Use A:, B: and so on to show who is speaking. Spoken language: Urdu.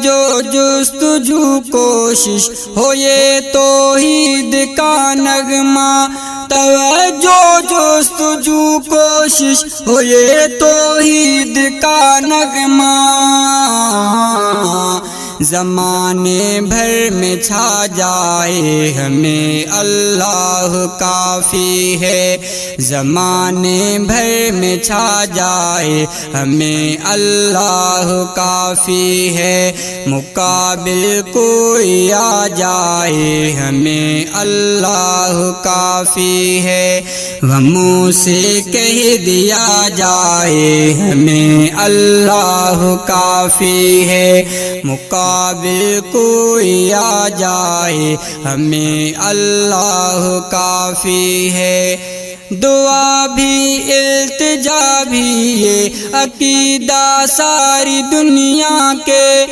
A: توجہ جستجو کوشش ہو یہ توحید کا نغمہ، توجہ جستجو کوشش ہو یہ توحید کا نغمہ، زمانے بھر میں چھا جائے ہمیں اللہ کافی ہے، زمانے بھر میں چھا جائے ہمیں اللہ کافی ہے، مقابل کوئی آ جائے ہمیں اللہ کافی ہے، غموں سے کہہ دیا جائے ہمیں اللہ کافی ہے، مقابل کوئی آ جائے ہمیں اللہ کافی ہے، دعا بھی التجا بھی یہ عقیدہ ساری دنیا کے